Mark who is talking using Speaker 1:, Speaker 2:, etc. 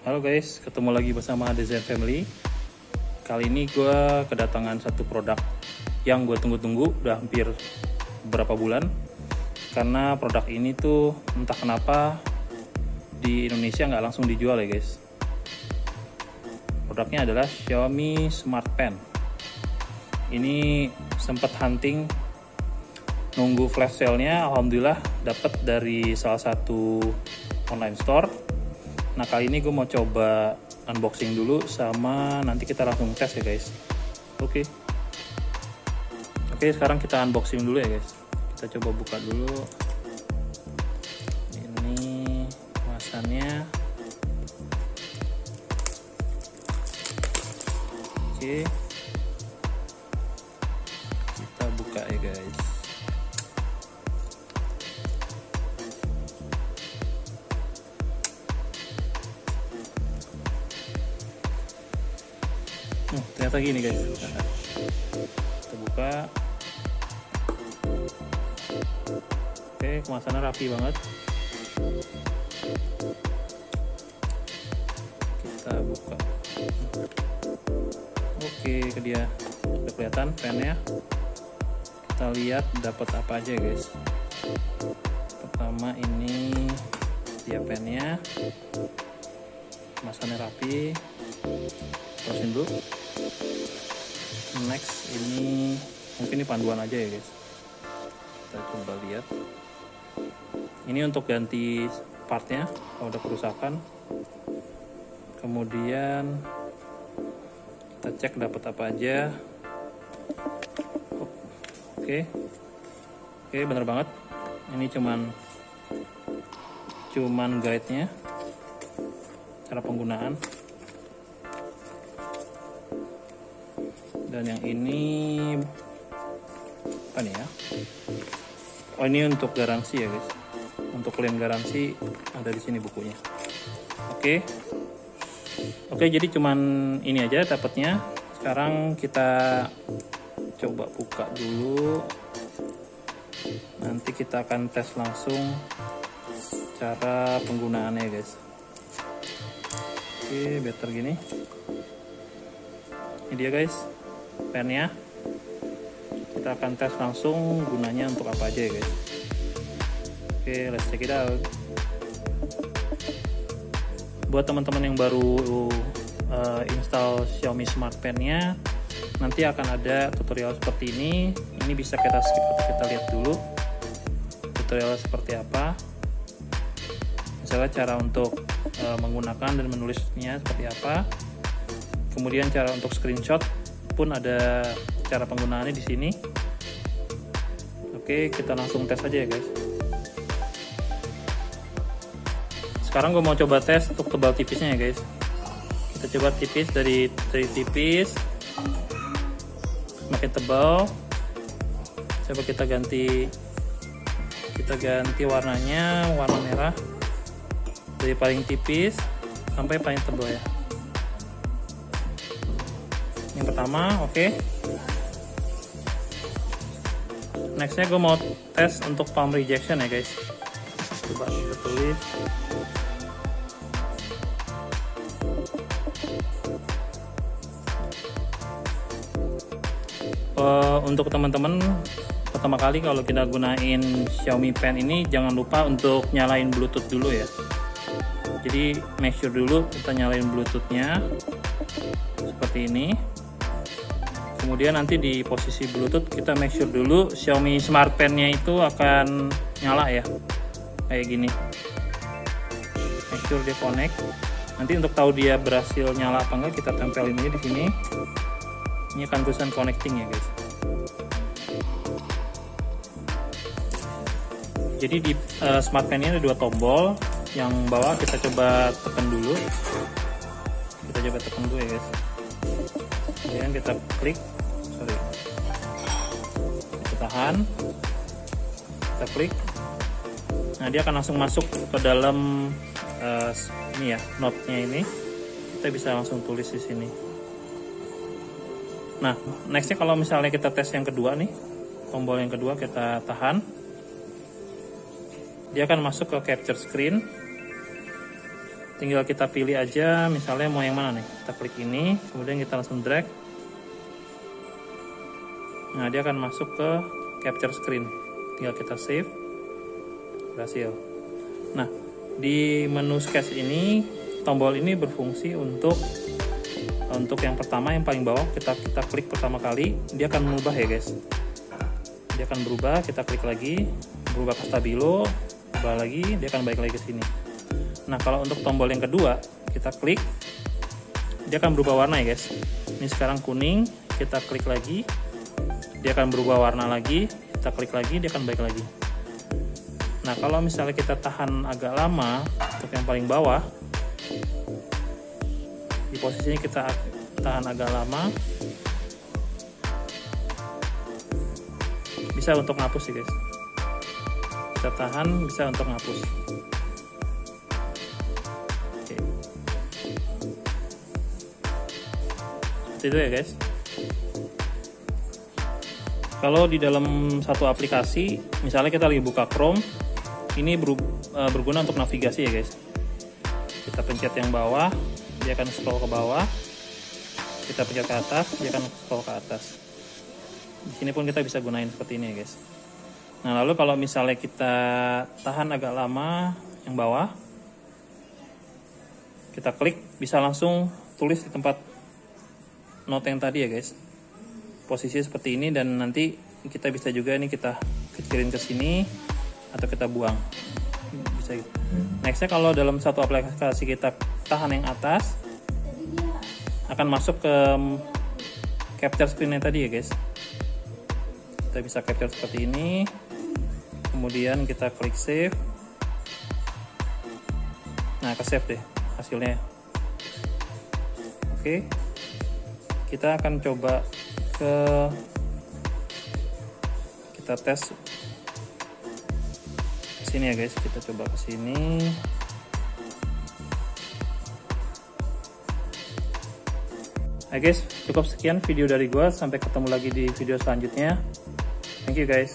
Speaker 1: Halo guys, ketemu lagi bersama Design Family. Kali ini gue kedatangan satu produk yang gue tunggu-tunggu udah hampir beberapa bulan. Karena produk ini tuh entah kenapa di Indonesia nggak langsung dijual ya guys. Produknya adalah Xiaomi Smart Pen. Ini sempat hunting, nunggu flash sale-nya, alhamdulillah dapat dari salah satu online store. Nah kali ini gue mau coba unboxing dulu sama nanti kita langsung tes ya guys. Oke, sekarang kita unboxing dulu ya guys. Kita coba buka dulu. Ini kemasannya. Oke, kita buka ya guys. Ternyata gini guys. Kita buka. Oke, kemasannya rapi banget. Kita buka. Oke, ke dia udah kelihatan pennya. Kita lihat dapat apa aja guys. Pertama ini dia pennya, kemasannya rapi. Terusin dulu. Next ini mungkin ini panduan aja ya guys. Kita coba lihat. Ini untuk ganti partnya kalau ada kerusakan. Kemudian kita cek dapat apa aja. Oke, bener banget. Ini cuman guide-nya, cara penggunaan. Dan yang ini apa nih ya? Oh, ini untuk garansi ya guys. Untuk klaim garansi ada di sini bukunya. Oke, jadi cuman ini aja dapatnya. Sekarang kita coba buka dulu. Nanti kita akan tes langsung cara penggunaannya guys. Oke, better gini. Ini dia guys, pennya. Kita akan tes langsung gunanya untuk apa aja ya guys. Oke, let's check it out. Buat teman-teman yang baru install Xiaomi Smart Pen-nya, nanti akan ada tutorial seperti ini. Ini bisa kita skip atau kita lihat dulu tutorial seperti apa. Misalnya cara untuk menggunakan dan menulisnya seperti apa. Kemudian cara untuk screenshot pun ada cara penggunaannya di sini. Oke, kita langsung tes aja ya guys. Sekarang gue mau coba tes untuk tebal tipisnya ya guys. Kita coba tipis dari tipis makin tebal. Coba kita ganti warnanya, warna merah dari paling tipis sampai paling tebal ya. Yang pertama, oke. Nextnya gue mau tes untuk palm rejection ya guys. Coba kita tulis. Untuk teman-teman pertama kali kalau kita gunain Xiaomi Pen ini, jangan lupa untuk nyalain Bluetooth dulu ya. Jadi make sure dulu kita nyalain Bluetoothnya seperti ini. Kemudian nanti di posisi Bluetooth kita make sure dulu Xiaomi Smart Pen-nya itu akan nyala ya, kayak gini. Make sure dia connect. Nanti untuk tahu dia berhasil nyala apa enggak, kita tempelin aja di sini. Ini akan tulisan connecting ya guys. Jadi di Smart Pen-nya ada dua tombol. Yang bawah kita coba tekan dulu. Kita coba tekan dulu ya guys. Kemudian kita klik, kita tahan, kita klik. Nah dia akan langsung masuk ke dalam ini ya, note-nya ini. Kita bisa langsung tulis di sini. Nah nextnya kalau misalnya kita tes yang kedua nih, tombol yang kedua kita tahan, dia akan masuk ke capture screen. tinggal kita pilih aja misalnya mau yang mana nih. Kita klik ini, kemudian kita langsung drag. Nah, dia akan masuk ke capture screen. Tinggal kita save. Berhasil. Nah, di menu sketch ini tombol ini berfungsi untuk yang pertama, yang paling bawah, kita klik pertama kali, dia akan mengubah ya guys. Dia akan berubah, kita klik lagi, berubah ke stabilo, berubah lagi, dia akan balik lagi ke sini. Nah, kalau untuk tombol yang kedua, kita klik, dia akan berubah warna ya guys. Ini sekarang kuning, kita klik lagi, dia akan berubah warna lagi, kita klik lagi, dia akan balik lagi. Nah, kalau misalnya kita tahan agak lama untuk yang paling bawah, di posisinya kita tahan agak lama, bisa untuk ngapus sih guys. Kita tahan, bisa untuk ngapus. Oke. Seperti itu ya guys. Kalau di dalam satu aplikasi, misalnya kita lagi buka Chrome, ini berguna untuk navigasi ya guys. Kita pencet yang bawah, dia akan scroll ke bawah. Kita pencet ke atas, dia akan scroll ke atas. Di sini pun kita bisa gunain seperti ini ya guys. Nah, lalu kalau misalnya kita tahan agak lama yang bawah, kita klik, bisa langsung tulis di tempat note yang tadi ya guys. Posisi seperti ini, dan nanti kita bisa juga ini kita kecilin ke sini atau kita buang. Bisa gitu. Nextnya, kalau dalam satu aplikasi kita tahan yang atas, akan masuk ke capture screen yang tadi ya guys. Kita bisa capture seperti ini, kemudian kita klik save. Nah, ke save deh hasilnya. Oke, kita akan coba kita tes sini ya guys. Kita coba ke sini. Nah guys, cukup sekian video dari gua. Sampai ketemu lagi di video selanjutnya. Thank you guys.